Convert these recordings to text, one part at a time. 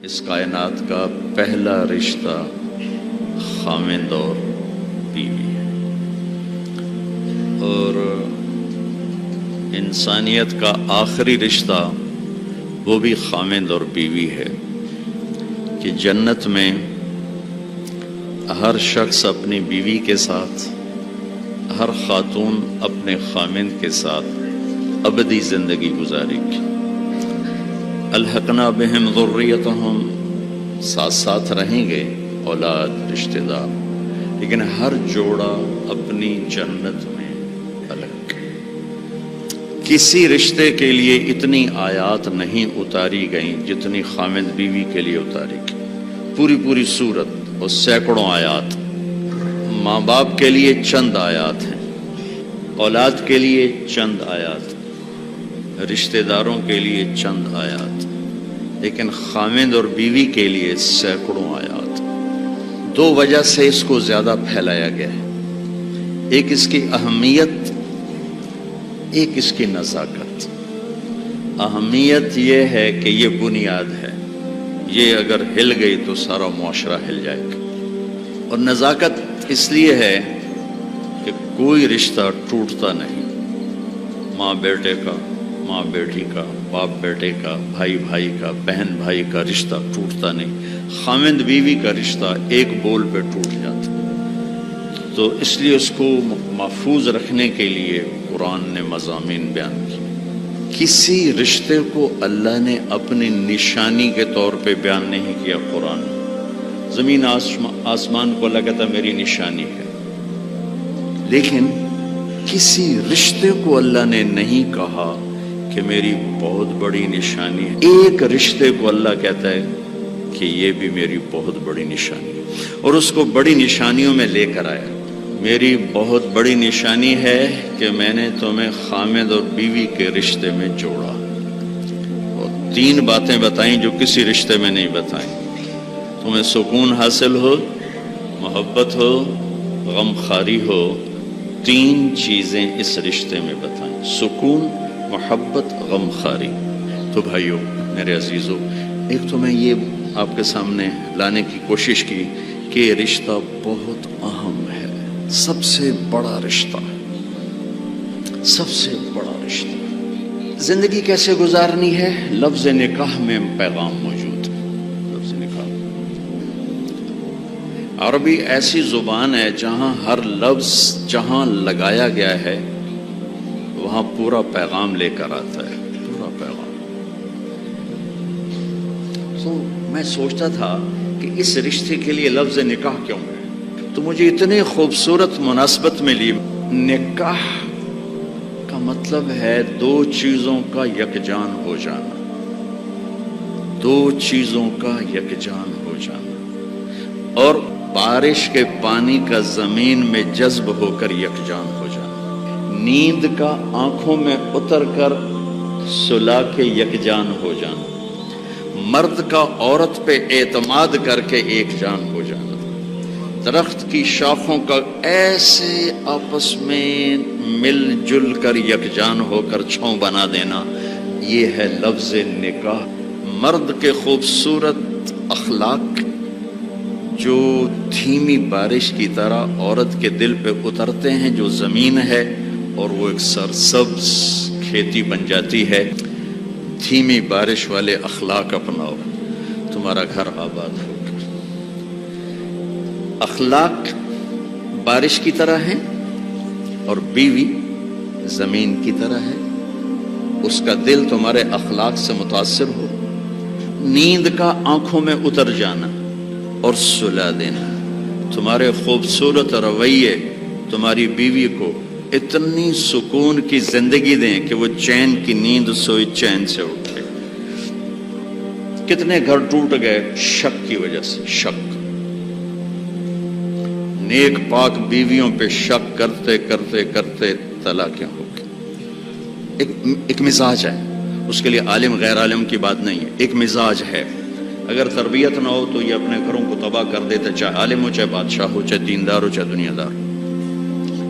اس کائنات کا پہلا رشتہ خاوند اور بیوی ہے، اور انسانیت کا آخری رشتہ وہ بھی خاوند اور بیوی ہے کہ جنت میں ہر شخص اپنی بیوی کے ساتھ، ہر خاتون اپنے خاوند کے ساتھ ابدی زندگی گزارے گی۔ الحقنا بہم ذریتہم، ساتھ ساتھ رہیں گے اولاد رشتہ دار، لیکن ہر جوڑا اپنی جنت میں الگ۔ کسی رشتے کے لیے اتنی آیات نہیں اتاری گئیں جتنی خاوند بیوی کے لیے اتاری گئی، پوری سورت اور سینکڑوں آیات۔ ماں باپ کے لیے چند آیات ہیں، اولاد کے لیے چند آیات، رشتہ داروں کے لیے چند آیات، لیکن خاوند اور بیوی کے لیے سینکڑوں آیات۔ دو وجہ سے اس کو زیادہ پھیلایا گیا ہے، ایک اس کی اہمیت، ایک اس کی نزاکت۔ اہمیت یہ ہے کہ یہ بنیاد ہے، یہ اگر ہل گئی تو سارا معاشرہ ہل جائے گا، اور نزاکت اس لیے ہے کہ کوئی رشتہ ٹوٹتا نہیں، ماں بیٹے کا، ماں بیٹی کا، باپ بیٹے کا، بھائی بھائی کا، بہن بھائی کا رشتہ ٹوٹتا نہیں، خاوند بیوی کا رشتہ ایک بول پہ ٹوٹ جاتا۔ تو اس لیے اس کو محفوظ رکھنے کے لیے قرآن نے مضامین بیان کیے۔ کسی رشتے کو اللہ نے اپنی نشانی کے طور پہ بیان نہیں کیا قرآن میں۔ زمین آسمان کو اللہ کہتا میری نشانی ہے، لیکن کسی رشتے کو اللہ نے نہیں کہا کہ میری بہت بڑی نشانی ہے۔ ایک رشتے کو اللہ کہتا ہے کہ یہ بھی میری بہت بڑی نشانی ہے، اور اس کو بڑی نشانیوں میں لے کر آیا۔ میری بہت بڑی نشانی ہے کہ میں نے تمہیں خاوند اور بیوی کے رشتے میں جوڑا، اور تین باتیں بتائیں جو کسی رشتے میں نہیں بتائیں۔ تمہیں سکون حاصل ہو، محبت ہو، غم خاری ہو، تین چیزیں اس رشتے میں بتائیں، سکون، محبت، غم خاری۔ تو بھائیو میرے عزیزو، ایک تو میں یہ آپ کے سامنے لانے کی کوشش کی کہ یہ رشتہ بہت اہم ہے، سب سے بڑا رشتہ، سب سے بڑا رشتہ۔ زندگی کیسے گزارنی ہے؟ لفظ نکاح میں پیغام موجود ہے۔ لفظ نکاح عربی ایسی زبان ہے جہاں ہر لفظ جہاں لگایا گیا ہے وہاں پورا پیغام لے کر آتا ہے، پورا پیغام۔ تو میں سوچتا تھا کہ اس رشتے کے لیے لفظ نکاح کیوں ہے، تو مجھے اتنی خوبصورت مناسبت ملی۔ نکاح کا مطلب ہے دو چیزوں کا یکجان ہو جانا، دو چیزوں کا یکجان ہو جانا، اور بارش کے پانی کا زمین میں جذب ہو کر یکجان ہو جانا، نیند کا آنکھوں میں اتر کر سلا کے یکجان ہو جانا، مرد کا عورت پہ اعتماد کر کے ایک جان ہو جانا، درخت کی شاخوں کا ایسے آپس میں مل جل کر یکجان ہو کر چھاؤں بنا دینا، یہ ہے لفظ نکاح۔ مرد کے خوبصورت اخلاق جو دھیمی بارش کی طرح عورت کے دل پہ اترتے ہیں، جو زمین ہے اور وہ ایک سرسبز کھیتی بن جاتی ہے۔ دھیمی بارش والے اخلاق اپناؤ، تمہارا گھر آباد ہوگا۔ اخلاق بارش کی طرح ہیں اور بیوی زمین کی طرح ہے، اس کا دل تمہارے اخلاق سے متاثر ہو، نیند کا آنکھوں میں اتر جانا اور سلا دینا۔ تمہارے خوبصورت رویے تمہاری بیوی کو اتنی سکون کی زندگی دیں کہ وہ چین کی نیند سوئی چین سے اٹھے۔ کتنے گھر ٹوٹ گئے شک کی وجہ سے، شک۔ نیک پاک بیویوں پہ شک کرتے کرتے کرتے طلاقیں ہو گئی۔ ایک مزاج ہے، اس کے لیے عالم غیر عالم کی بات نہیں ہے، ایک مزاج ہے۔ اگر تربیت نہ ہو تو یہ اپنے گھروں کو تباہ کر دیتے، چاہے عالم ہو، چاہے بادشاہ ہو، چاہے دیندار ہو، چاہے دنیا دار۔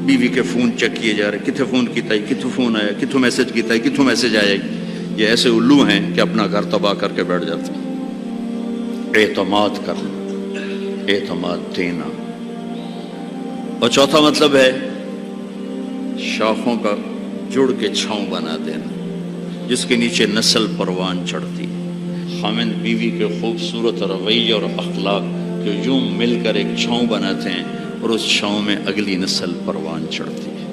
بیوی کے فون چیک کیے جا رہے، کتنے فون کیتا ہے، کتوں فون آیا، کتوں میسج کیتا ہے، کتوں میسج آیا۔ یہ ایسے الو ہیں کہ اپنا گھر تباہ کر کے بیٹھ جاتے ہیں۔ اعتماد کرنا، اعتماد دینا۔ اور چوتھا مطلب ہے شاخوں کا جڑ کے چھاؤں بنا دینا، جس کے نیچے نسل پروان چڑھتی۔ خاوند بیوی کے خوبصورت رویے اور اخلاق جو یوں مل کر ایک چھاؤں بناتے ہیں اور اس چھاؤں میں اگلی نسل پروان چڑھتی ہے۔